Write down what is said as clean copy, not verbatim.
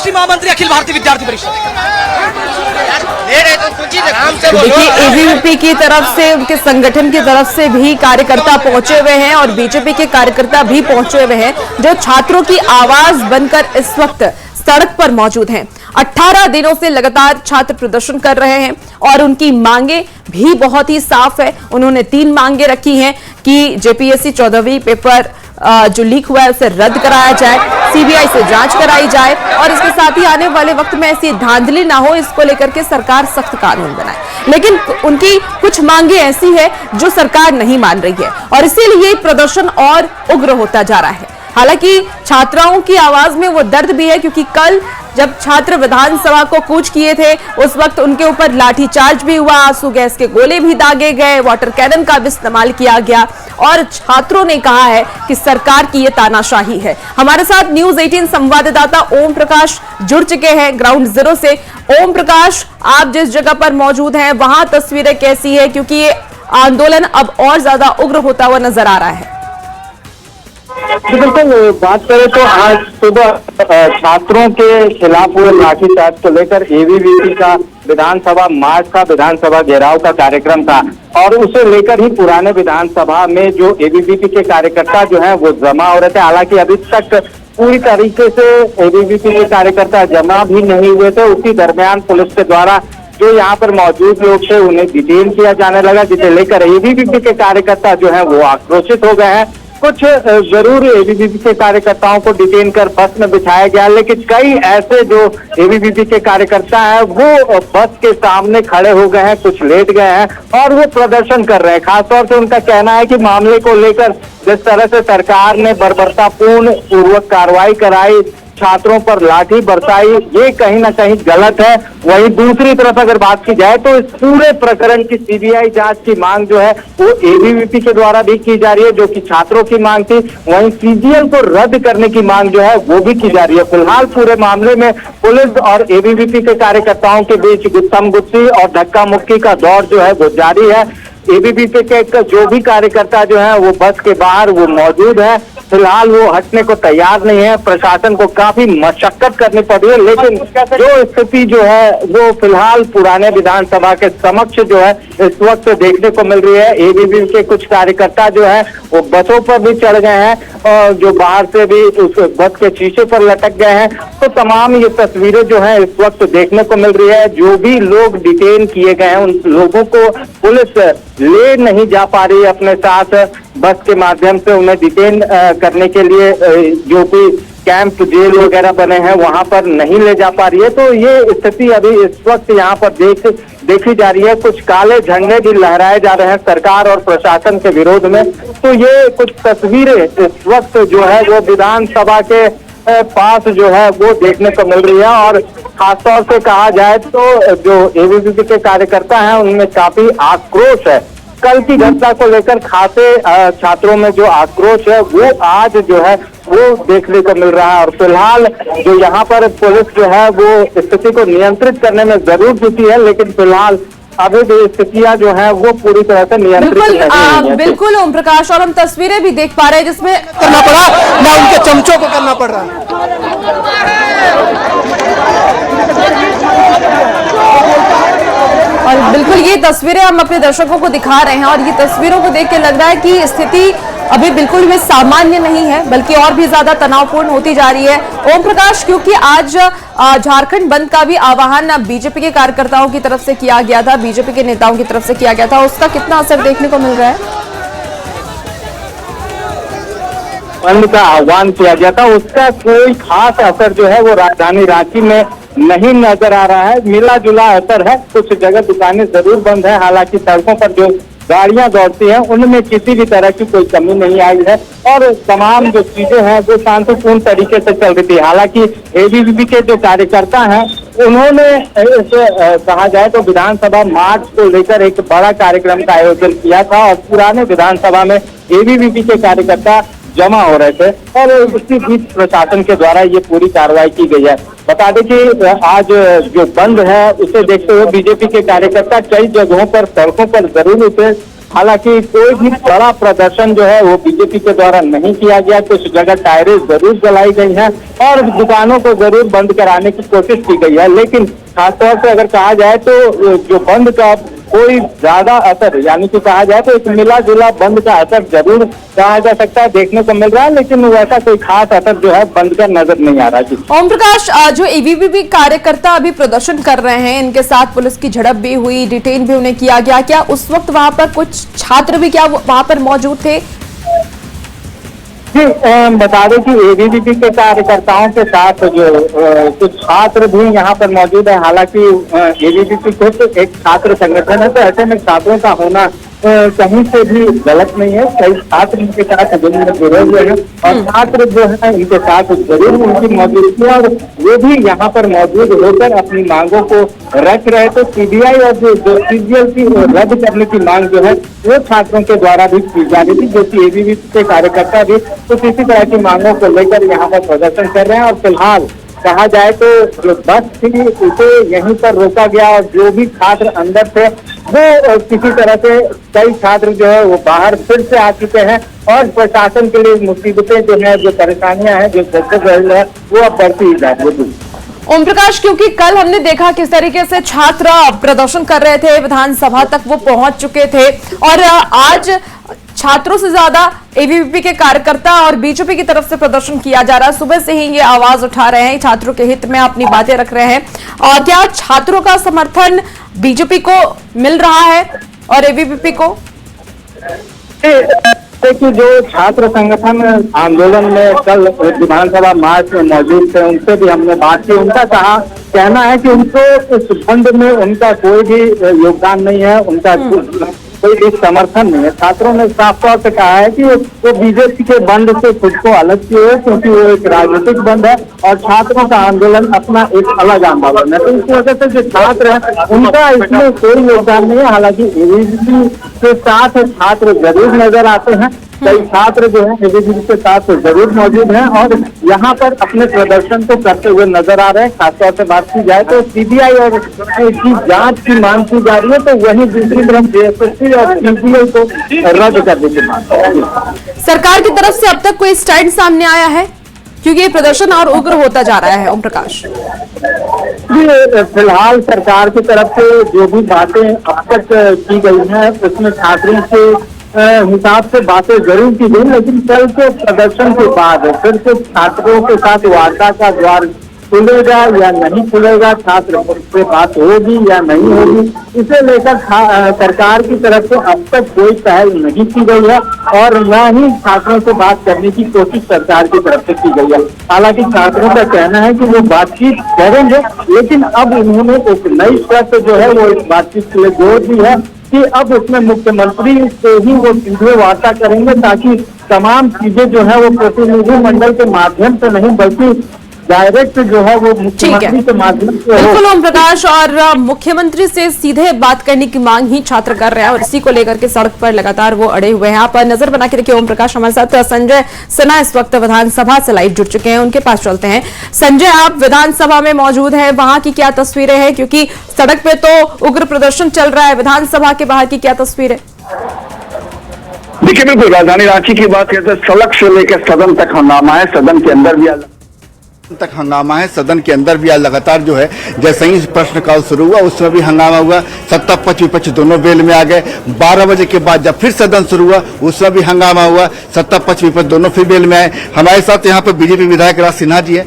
राष्ट्रीय महामंत्री अखिल भारतीय विद्यार्थी परिषद। देखिए, एबीवीपी की तरफ से, उनके संगठन की तरफ से भी कार्यकर्ता पहुंचे हुए हैं और बीजेपी के कार्यकर्ता भी पहुंचे हुए हैं, जो छात्रों की आवाज बनकर इस वक्त सड़क पर मौजूद हैं। 18 दिनों से लगातार छात्र प्रदर्शन कर रहे हैं और उनकी मांगे भी बहुत ही साफ है। उन्होंने 3 मांगे रखी हैं कि जेपीएससी 14वीं पेपर जो लीक हुआ है उसे रद्द कराया जाए, सीबीआई से जांच कराई जाए और इसके साथ ही आने वाले वक्त में ऐसी धांधली ना हो, इसको लेकर के सरकार सख्त कानून बनाए। लेकिन उनकी कुछ मांगे ऐसी है जो सरकार नहीं मान रही है और इसीलिए प्रदर्शन और उग्र होता जा रहा है। हालांकि छात्राओं की आवाज में वो दर्द भी है, क्योंकि कल जब छात्र विधानसभा को कूच किए थे उस वक्त उनके ऊपर लाठीचार्ज भी हुआ, आंसू गैस के गोले भी दागे गए, वाटर कैनन का भी इस्तेमाल किया गया और छात्रों ने कहा है कि सरकार की ये तानाशाही है। हमारे साथ न्यूज 18 संवाददाता ओम प्रकाश जुड़ चुके हैं ग्राउंड जीरो से। ओम प्रकाश, आप जिस जगह पर मौजूद हैं वहां तस्वीरें कैसी है, क्योंकि ये आंदोलन अब और ज्यादा उग्र होता हुआ नजर आ रहा है। बिल्कुल, बात करें तो आज सुबह छात्रों के खिलाफ हुए लाठीचार्ज को लेकर एबीवीपी का विधानसभा मार्च का, विधानसभा घेराव का कार्यक्रम था और उसे लेकर ही पुराने विधानसभा में जो एबीवीपी के कार्यकर्ता जो हैं वो जमा हो रहे थे। हालांकि अभी तक पूरी तरीके से एबीवीपी के कार्यकर्ता जमा भी नहीं हुए थे। उसी दरमियान पुलिस के द्वारा जो यहाँ पर मौजूद लोग थे उन्हें डिटेन किया जाने लगा, जिसे लेकर एबीवीपी के कार्यकर्ता जो है वो आक्रोशित हो गए हैं। कुछ जरूर एबीवीपी के कार्यकर्ताओं को डिटेन कर बस में बिठाया गया, लेकिन कई ऐसे जो एबीवीपी के कार्यकर्ता हैं वो बस के सामने खड़े हो गए हैं, कुछ लेट गए हैं और वो प्रदर्शन कर रहे हैं। खासतौर से उनका कहना है कि मामले को लेकर जिस तरह से सरकार ने बर्बरतापूर्ण पूर्वक कार्रवाई कराई, छात्रों पर लाठी बरसाई, ये कहीं ना कहीं गलत है। वहीं दूसरी तरफ अगर बात की जाए तो इस पूरे प्रकरण की सीबीआई जांच की मांग जो है वो एबीवीपी के द्वारा भी की जा रही है, जो कि छात्रों की मांग थी। वहीं सीजीएल को रद्द करने की मांग जो है वो भी की जा रही है। फिलहाल पूरे मामले में पुलिस और एबीवीपी के कार्यकर्ताओं के बीच गुत्थम गुत्थी और धक्का मुक्की का दौर जो है वो जारी है। एबीवीपी के जो भी कार्यकर्ता जो है वो बस के बाहर वो मौजूद है, फिलहाल वो हटने को तैयार नहीं है। प्रशासन को काफी मशक्कत करनी पड़ी है, लेकिन जो स्थिति जो है वो फिलहाल पुराने विधानसभा के समक्ष जो है इस वक्त देखने को मिल रही है। एबीवीपी के कुछ कार्यकर्ता जो है वो बसों पर भी चढ़ गए हैं और जो बाहर से भी उस बस के शीशे पर लटक गए हैं। तो तमाम ये तस्वीरें जो है इस वक्त देखने को मिल रही है। जो भी लोग डिटेन किए गए हैं उन लोगों को पुलिस ले नहीं जा पा रही है अपने साथ, बस के माध्यम से उन्हें डिटेन करने के लिए जो भी कैंप जेल वगैरह बने हैं वहां पर नहीं ले जा पा रही है। तो ये स्थिति अभी इस वक्त यहाँ पर देखी जा रही है। कुछ काले झंडे भी लहराए जा रहे हैं सरकार और प्रशासन के विरोध में। तो ये कुछ तस्वीरें इस वक्त जो है वो विधानसभा के पास जो है वो देखने को मिल रही है और खासतौर से कहा जाए तो जो एबीवीपी के कार्यकर्ता हैं उनमें काफी आक्रोश है। कल की घटना को लेकर खासे छात्रों में जो आक्रोश है वो आज जो है वो देखने को मिल रहा है और फिलहाल जो यहाँ पर पुलिस जो है वो स्थिति को नियंत्रित करने में जरूर जुटी है, लेकिन फिलहाल अभी भी स्थितियां जो है वो पूरी तरह से नियंत्रित नहीं है। बिल्कुल ओम प्रकाश, और हम तस्वीरें भी देख पा रहे हैं जिसमें करना पड़ा ना उनके चमचों को करना पड़ रहा है। और बिल्कुल ये तस्वीरें हम अपने दर्शकों को दिखा रहे हैं और ये तस्वीरों को देख के लग रहा है कि स्थिति अभी बिल्कुल भी सामान्य नहीं है, बल्कि और भी ज्यादा तनावपूर्ण होती जा रही है। ओम प्रकाश, क्योंकि आज झारखंड बंद का भी आह्वान बीजेपी के कार्यकर्ताओं की तरफ से किया गया था, बीजेपी के नेताओं की तरफ से किया गया था, उसका कितना असर देखने को मिल रहा है? बंद का आह्वान किया गया था, उसका कोई खास असर जो है वो राजधानी रांची में नहीं नजर आ रहा है। मिला जुला असर है, कुछ जगह दुकानें जरूर बंद है, हालांकि सड़कों पर जो गाड़ियां दौड़ती हैं उनमें किसी भी तरह की कोई कमी नहीं आई है और तमाम जो चीजें हैं वो शांतिपूर्ण तरीके से चल रही थी। हालांकि एबीवीपी के जो कार्यकर्ता हैं उन्होंने कहा जाए तो विधानसभा मार्च को लेकर एक बड़ा कार्यक्रम का आयोजन किया था और पुराने विधानसभा में एबीवीपी के कार्यकर्ता जमा हो रहे थे और उसी बीच प्रशासन के द्वारा ये पूरी कार्रवाई की गई है। बता दें कि आज जो बंद है उसे देखते हुए बीजेपी के कार्यकर्ता कई जगहों पर सड़कों पर जरूर उतरे, हालांकि कोई भी बड़ा प्रदर्शन जो है वो बीजेपी के द्वारा नहीं किया गया। कुछ जगह टायरें जरूर जलाई गई हैं और दुकानों को जरूर बंद कराने की कोशिश की गई है, लेकिन खासतौर से अगर कहा जाए तो जो बंद का कोई ज्यादा असर, यानी कि कहा जाए तो एक मिला जुला बंद का असर जरूर कहा जा सकता है, देखने को मिल रहा है, लेकिन वैसा कोई खास असर जो है बंद का नजर नहीं आ रहा जी। ओम प्रकाश, जो एबीवीपी कार्यकर्ता अभी प्रदर्शन कर रहे हैं, इनके साथ पुलिस की झड़प भी हुई, डिटेन भी उन्हें किया गया, क्या उस वक्त वहां पर कुछ छात्र भी क्या वहां पर मौजूद थे? जी, बता दें कि एबीवीपी के कार्यकर्ताओं के साथ जो कुछ छात्र भी यहाँ पर मौजूद है। हालांकि एबीवीपी खुद एक छात्र संगठन है, तो ऐसे में छात्रों का होना कहीं से भी गलत नहीं है। कई छात्र इनके साथ जिनमें जुड़े हुए हैं और छात्र जो है इनके साथ जरूर उनकी मौजूदगी है और वो भी यहाँ पर मौजूद होकर अपनी मांगों को रख रहे। तो सीबीआई और जो सीजीएल की रद्द करने की मांग जो है वो छात्रों के द्वारा भी की जा रही थी, जो कि एबीवीपी के कार्यकर्ता भी कुछ इसी तरह की मांगों को लेकर यहाँ पर प्रदर्शन कर रहे हैं। और फिलहाल कहा जाए तो जो बस थी उसे यहीं पर रोका गया और जो भी छात्र अंदर थे वो किसी तरह से कई छात्र जो है वो बाहर फिर से आ चुके हैं और प्रशासन के लिए मुसीबतें जो है, जो परेशानियां हैं, जो जद्दोजहद है वो अब बढ़ती ही जा रही है। ओम प्रकाश, क्योंकि कल हमने देखा किस तरीके से छात्र प्रदर्शन कर रहे थे, विधानसभा तक वो पहुंच चुके थे और आज छात्रों से ज्यादा एबीवीपी के कार्यकर्ता और बीजेपी की तरफ से प्रदर्शन किया जा रहा है। सुबह से ही ये आवाज उठा रहे हैं, छात्रों के हित में अपनी बातें रख रहे हैं। और क्या छात्रों का समर्थन बीजेपी को मिल रहा है और एबीवीपी को? कि जो छात्र संगठन आंदोलन में कल विधानसभा मार्च में मौजूद थे उनसे भी हमने बात की। उनका कहना है कि उनको इस बंद में उनका कोई भी योगदान नहीं है, उनका कोई भी समर्थन नहीं है। छात्रों ने साफ तौर से कहा है कि वो बीजेपी के बंद से खुद को अलग किए हुए, क्योंकि वो एक राजनीतिक बंद है और छात्रों का आंदोलन अपना एक अलग आंदोलन है। तो इस वजह से जो छात्र है उनका इसमें कोई योगदान नहीं है। हालांकि एबीवीपी के साथ छात्र जरूर नजर आते हैं, कई छात्र जो है एबीवीपी के साथ जरूर मौजूद हैं और यहाँ पर अपने प्रदर्शन को करते हुए नजर आ रहे हैं। खासतौर से बात की जाए तो सीबीआई और इसकी जांच की मांग की जा रही है, तो वहीं दूसरी तरफ जेएसएससी और सीबीआई को रद्द करने की मांग। सरकार की तरफ से अब तक कोई स्टैंड सामने आया है, क्योंकि ये प्रदर्शन और उग्र होता जा रहा है? ओम प्रकाश जी, फिलहाल सरकार की तरफ से जो भी बातें अब तक की गई हैं उसमें छात्रों के हिसाब से बातें जरूर की गई, लेकिन कल के प्रदर्शन के बाद फिर से छात्रों के साथ वार्ता का द्वार खुलेगा या नहीं खुलेगा, छात्र से बात होगी या नहीं होगी, इसे लेकर सरकार की तरफ से अब तक कोई पहल नहीं की गई है और न ही छात्रों से बात करने की कोशिश सरकार की तरफ से की गई है। हालांकि छात्रों का कहना है कि वो बातचीत करेंगे, लेकिन अब उन्होंने एक नई शर्त जो है वो इस बातचीत के लिए जोड़ दी है कि अब उसमें मुख्यमंत्री से ही वो सीधे वार्ता करेंगे, ताकि तमाम चीजें जो है वो प्रतिनिधि मंडल के माध्यम से नहीं बल्कि डायरेक्ट जो है वो मुख्यमंत्री के माध्यम से। बिल्कुल ओम प्रकाश, और मुख्यमंत्री से सीधे बात करने की मांग ही छात्र कर रहे हैं और इसी को लेकर के सड़क पर लगातार वो अड़े हुए हैं। आप नजर बना के देखिए ओम प्रकाश, हमारे साथ संजय सिन्हा इस वक्त विधानसभा से लाइव जुड़ चुके हैं, उनके पास चलते हैं। संजय, आप विधानसभा में मौजूद हैं, वहां की क्या तस्वीरें हैं, क्योंकि सड़क पे तो उग्र प्रदर्शन चल रहा है, विधानसभा के बाहर की क्या तस्वीर है? देखिए, बिल्कुल राजधानी रांची की बात करते हैं, सड़क से लेकर सदन तक हंगामा है, सदन के अंदर भी आज लगातार जो है जैसे ही प्रश्नकाल शुरू हुआ उस समय भी हंगामा हुआ। सत्ता पक्ष विपक्ष दोनों बेल में आ गए। 12 बजे के बाद जब फिर सदन शुरू हुआ उस समय भी हंगामा हुआ, सत्ता पक्ष विपक्ष दोनों फिर बेल में आए। हमारे साथ यहाँ पर बीजेपी विधायक राज सिन्हा जी है।